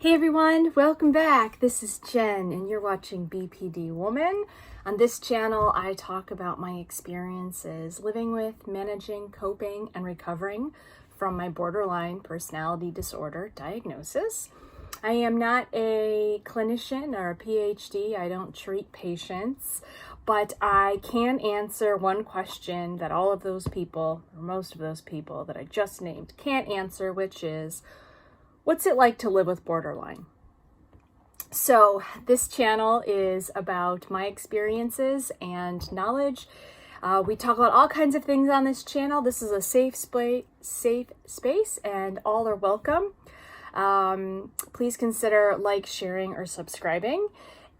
Hey everyone, welcome back. This is Jen and you're watching BPD Woman. On this channel, I talk about my experiences living with, managing, coping, and recovering from my borderline personality disorder diagnosis. I am not a clinician or a PhD. I don't treat patients, but I can answer one question that all of those people, or most of those people that I just named, can't answer, which is, what's it like to live with borderline? So this channel is about my experiences and knowledge. We talk about all kinds of things on this channel. This is a safe space, and all are welcome. Please consider sharing, or subscribing.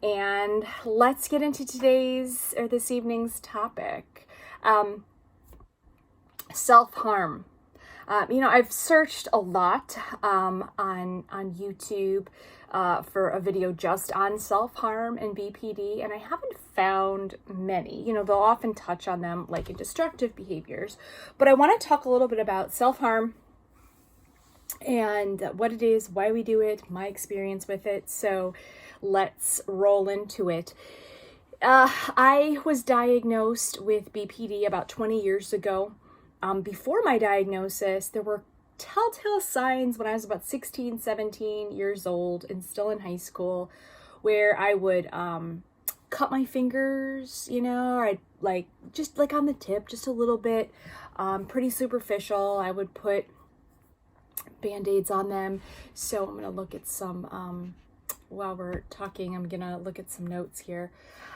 And let's get into this evening's topic. Self-harm. I've searched a lot on YouTube for a video just on self-harm and BPD, and I haven't found many. They'll often touch on them like in destructive behaviors, but I want to talk a little bit about self-harm and what it is, why we do it, my experience with it. So let's roll into it. I was diagnosed with BPD about 20 years ago. Before my diagnosis, there were telltale signs when I was about 16, 17 years old and still in high school, where I would cut my fingers, or I'd just on the tip, just a little bit, pretty superficial. I would put Band-Aids on them. So I'm going to look at some, while we're talking, I'm going to look at some notes here.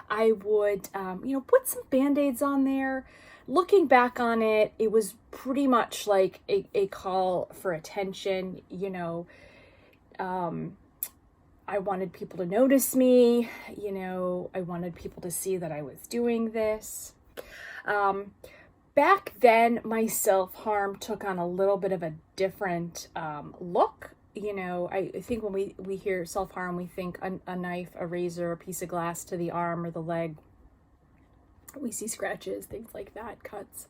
I would, put some Band-Aids on there. Looking back on it, it was pretty much like a call for attention. I wanted people to notice me. I wanted people to see that I was doing this. Back then, my self-harm took on a little bit of a different look. I think when we hear self-harm, we think a knife, a razor, a piece of glass to the arm or the leg. We see scratches, things like that, cuts.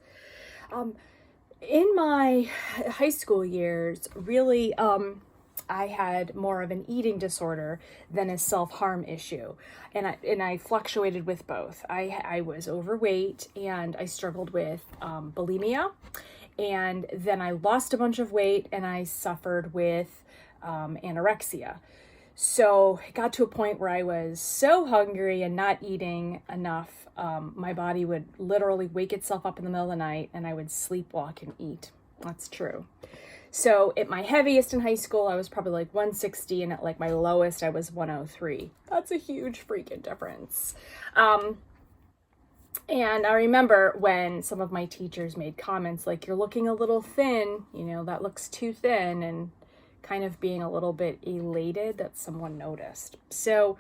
In my high school years, really, I had more of an eating disorder than a self-harm issue. And I fluctuated with both. I was overweight and I struggled with bulimia. And then I lost a bunch of weight and I suffered with anorexia. So it got to a point where I was so hungry and not eating enough, my body would literally wake itself up in the middle of the night and I would sleepwalk and eat. That's true. So at my heaviest in high school, I was probably 160, and at my lowest, I was 103. That's a huge freaking difference. And I remember when some of my teachers made comments like, you're looking a little thin, that looks too thin, and kind of being a little bit elated that someone noticed. So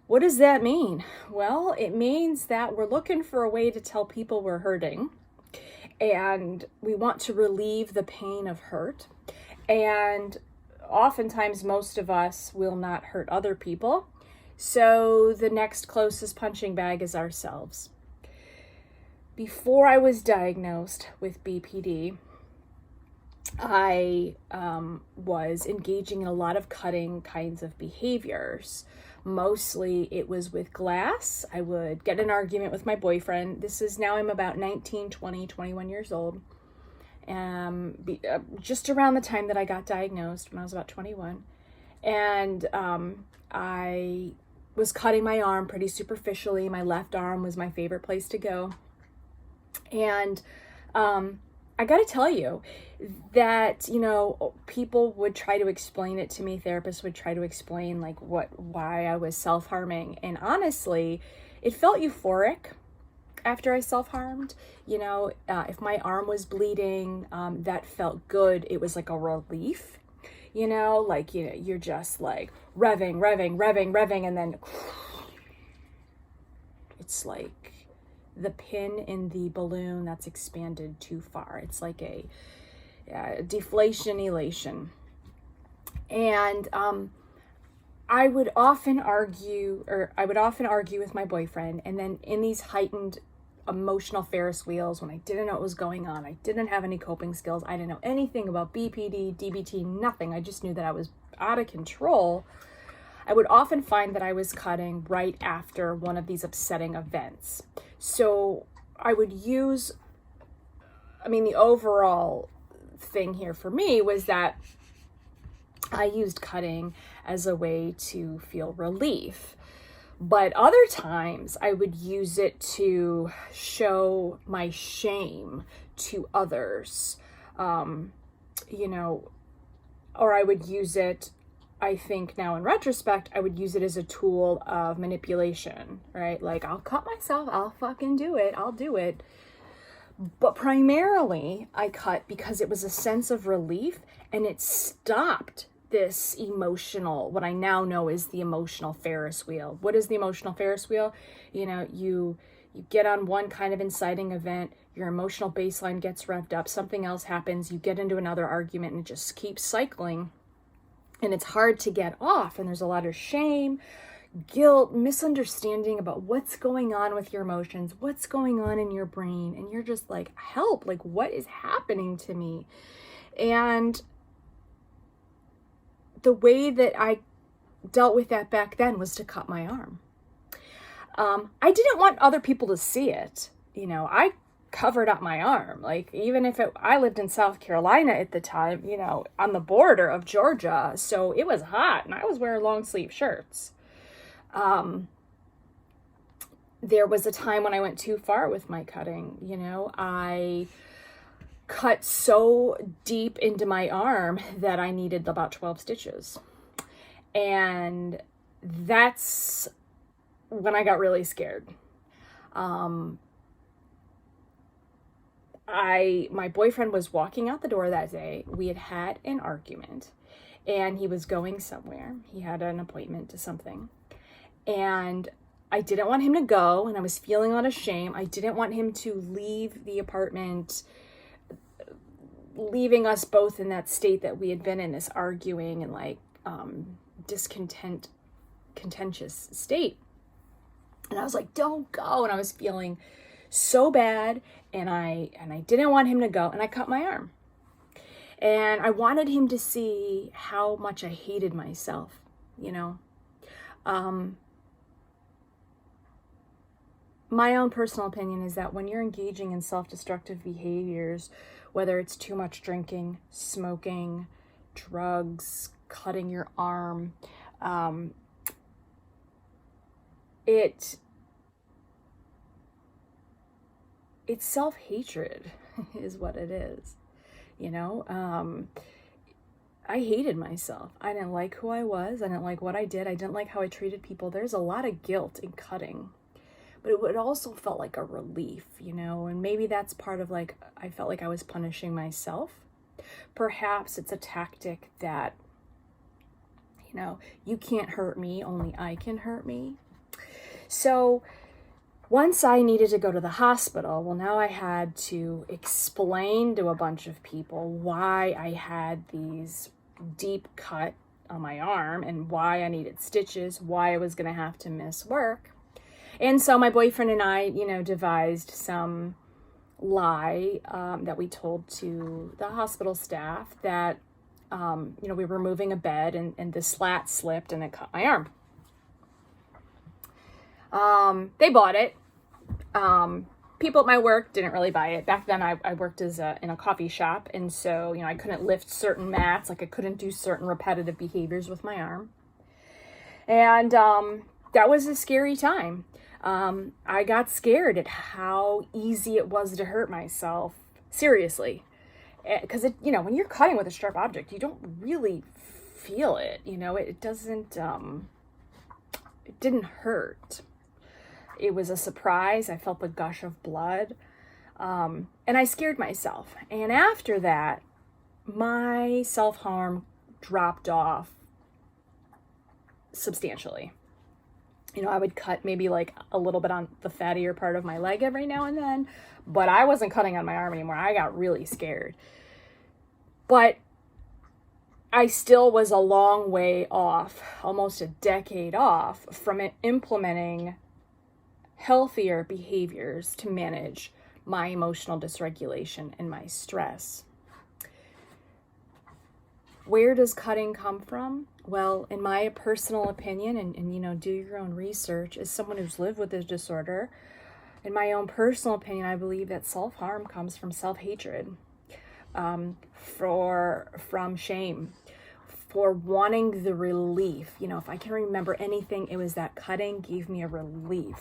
what does that mean? Well, it means that we're looking for a way to tell people we're hurting, and we want to relieve the pain of hurt. And oftentimes, most of us will not hurt other people. So the next closest punching bag is ourselves. Before I was diagnosed with BPD, I was engaging in a lot of cutting kinds of behaviors. Mostly it was with glass. I would get in an argument with my boyfriend. Now I'm about 19, 20, 21 years old. Just around the time that I got diagnosed, when I was about 21. And I was cutting my arm pretty superficially. My left arm was my favorite place to go. And I got to tell you that, people would try to explain it to me. Therapists would try to explain why I was self-harming. And honestly, it felt euphoric after I self-harmed. If my arm was bleeding, that felt good. It was like a relief, you're just revving. And then it's like the pin in the balloon that's expanded too far. It's like a deflation elation. And I would often argue with my boyfriend, and then in these heightened emotional Ferris wheels when I didn't know what was going on. I didn't have any coping skills. I didn't know anything about BPD, DBT, nothing. I just knew that I was out of control, I would often find that I was cutting right after one of these upsetting events. So I would use, the overall thing here for me was that I used cutting as a way to feel relief. But other times I would use it to show my shame to others, or I would use it, I think now in retrospect, I would use it as a tool of manipulation, right? Like, I'll cut myself, I'll fucking do it, I'll do it. But primarily I cut because it was a sense of relief, and it stopped this emotional, what I now know is the emotional Ferris wheel. What is the emotional Ferris wheel? You get on one kind of inciting event, your emotional baseline gets revved up, something else happens, you get into another argument, and it just keeps cycling. And it's hard to get off, and there's a lot of shame, guilt, misunderstanding about what's going on with your emotions, what's going on in your brain, and you're just like, help, like, what is happening to me? And the way that I dealt with that back then was to cut my arm. I didn't want other people to see it. I covered up my arm. Like, even if I lived in South Carolina at the time, on the border of Georgia. So it was hot, and I was wearing long sleeve shirts. There was a time when I went too far with my cutting. I cut so deep into my arm that I needed about 12 stitches. And that's when I got really scared. My boyfriend was walking out the door that day. We had had an argument, and he was going somewhere. He had an appointment to something. And I didn't want him to go, and I was feeling a lot of shame. I didn't want him to leave the apartment, leaving us both in that state that we had been in, this arguing and contentious state. And I was like, don't go. And I was feeling so bad, and I didn't want him to go, and I cut my arm. And I wanted him to see how much I hated myself, My own personal opinion is that when you're engaging in self-destructive behaviors, whether it's too much drinking, smoking, drugs, cutting your arm, it's self-hatred is what it is. I hated myself. I didn't like who I was. I didn't like what I did. I didn't like how I treated people. There's a lot of guilt in cutting, but it also felt like a relief, and maybe that's part of I felt like I was punishing myself. Perhaps it's a tactic that, you can't hurt me, only I can hurt me. So once I needed to go to the hospital, well, now I had to explain to a bunch of people why I had these deep cut on my arm and why I needed stitches, why I was going to have to miss work. And so my boyfriend and I, devised some lie that we told to the hospital staff that, we were moving a bed and the slat slipped and it cut my arm. They bought it. People at my work didn't really buy it. Back then I worked in a coffee shop. And so, I couldn't lift certain mats. I couldn't do certain repetitive behaviors with my arm. And, that was a scary time. I got scared at how easy it was to hurt myself. Seriously. Because when you're cutting with a sharp object, you don't really feel it. It doesn't, it didn't hurt. It was a surprise. I felt the gush of blood. And I scared myself. And after that, my self-harm dropped off substantially. I would cut maybe a little bit on the fattier part of my leg every now and then, but I wasn't cutting on my arm anymore. I got really scared. But I still was a long way off, almost a decade off, from implementing healthier behaviors to manage my emotional dysregulation and my stress. Where does cutting come from? Well, in my personal opinion, and do your own research, as someone who's lived with this disorder, in my own personal opinion, I believe that self-harm comes from self-hatred, from shame, for wanting the relief. If I can remember anything, it was that cutting gave me a relief.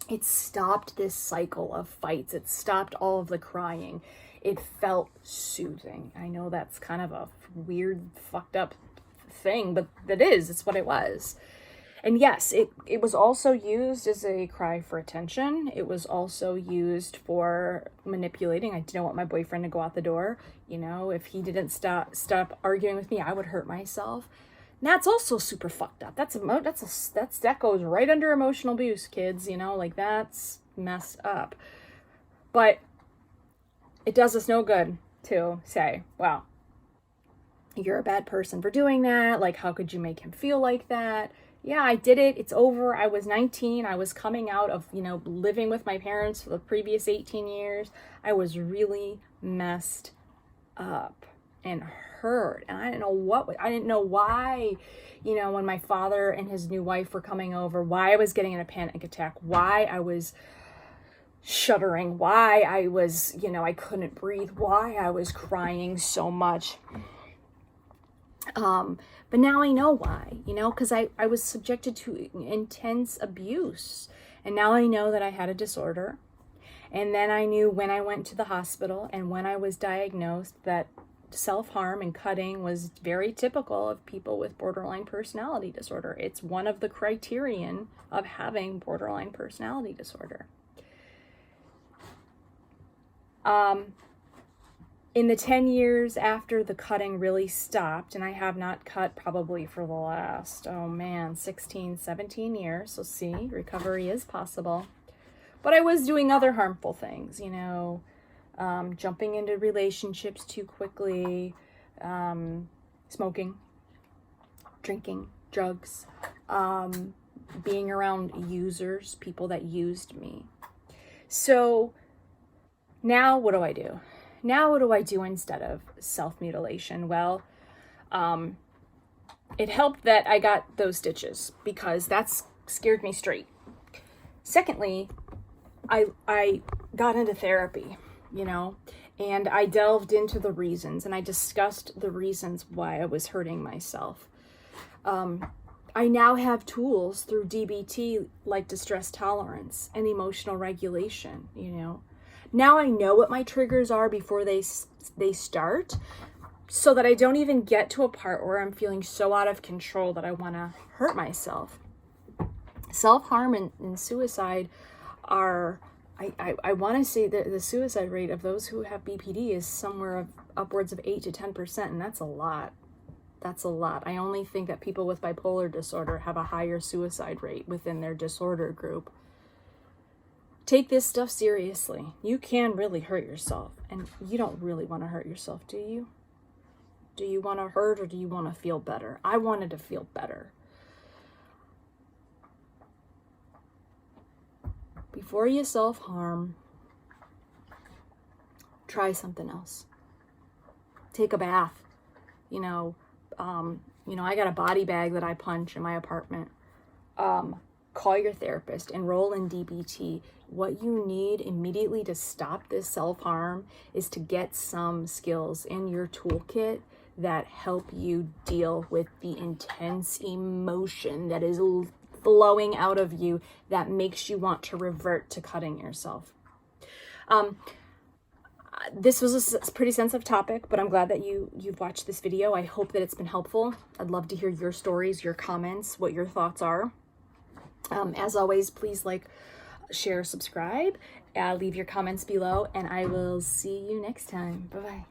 It stopped this cycle of fights. It stopped all of the crying. It felt soothing. I know that's kind of a weird, fucked up thing, but it's what it was. And yes, it was also used as a cry for attention. It was also used for manipulating. I didn't want my boyfriend to go out the door. If he didn't stop arguing with me, I would hurt myself. And that's also super fucked up. That goes right under emotional abuse, kids. That's messed up. But it does us no good to say, wow, you're a bad person for doing that. Like, how could you make him feel like that? Yeah, I did it. It's over. I was 19. I was coming out of, living with my parents for the previous 18 years. I was really messed up and hurt. And I didn't know why, when my father and his new wife were coming over, why I was getting in a panic attack, why I was shuddering, why I was, I couldn't breathe, why I was crying so much. But now I know why, because I was subjected to intense abuse. And now I know that I had a disorder. And then I knew when I went to the hospital and when I was diagnosed that self-harm and cutting was very typical of people with borderline personality disorder. It's one of the criterion of having borderline personality disorder. In the 10 years after the cutting really stopped, and I have not cut probably for the last, 16, 17 years. So see, recovery is possible. But I was doing other harmful things, jumping into relationships too quickly, smoking, drinking, drugs, being around users, people that used me. So now what do I do? Now what do I do instead of self-mutilation? Well, it helped that I got those stitches because that's scared me straight. Secondly, I got into therapy, and I delved into the reasons and I discussed the reasons why I was hurting myself. I now have tools through DBT like distress tolerance and emotional regulation, Now I know what my triggers are before they start, so that I don't even get to a part where I'm feeling so out of control that I want to hurt myself. Self-harm and suicide are, I want to say that the suicide rate of those who have BPD is somewhere upwards of 8 to 10%, and that's a lot. That's a lot. I only think that people with bipolar disorder have a higher suicide rate within their disorder group. Take this stuff seriously. You can really hurt yourself, and you don't really want to hurt yourself, do you? Do you want to hurt or do you want to feel better? I wanted to feel better. Before you self-harm, try something else. Take a bath. I got a body bag that I punch in my apartment. Call your therapist, enroll in DBT. What you need immediately to stop this self-harm is to get some skills in your toolkit that help you deal with the intense emotion that is flowing out of you that makes you want to revert to cutting yourself. This was a pretty sensitive topic, but I'm glad that you've watched this video. I hope that it's been helpful. I'd love to hear your stories, your comments, what your thoughts are. As always, please like, share, subscribe, leave your comments below, and I will see you next time. Bye-bye.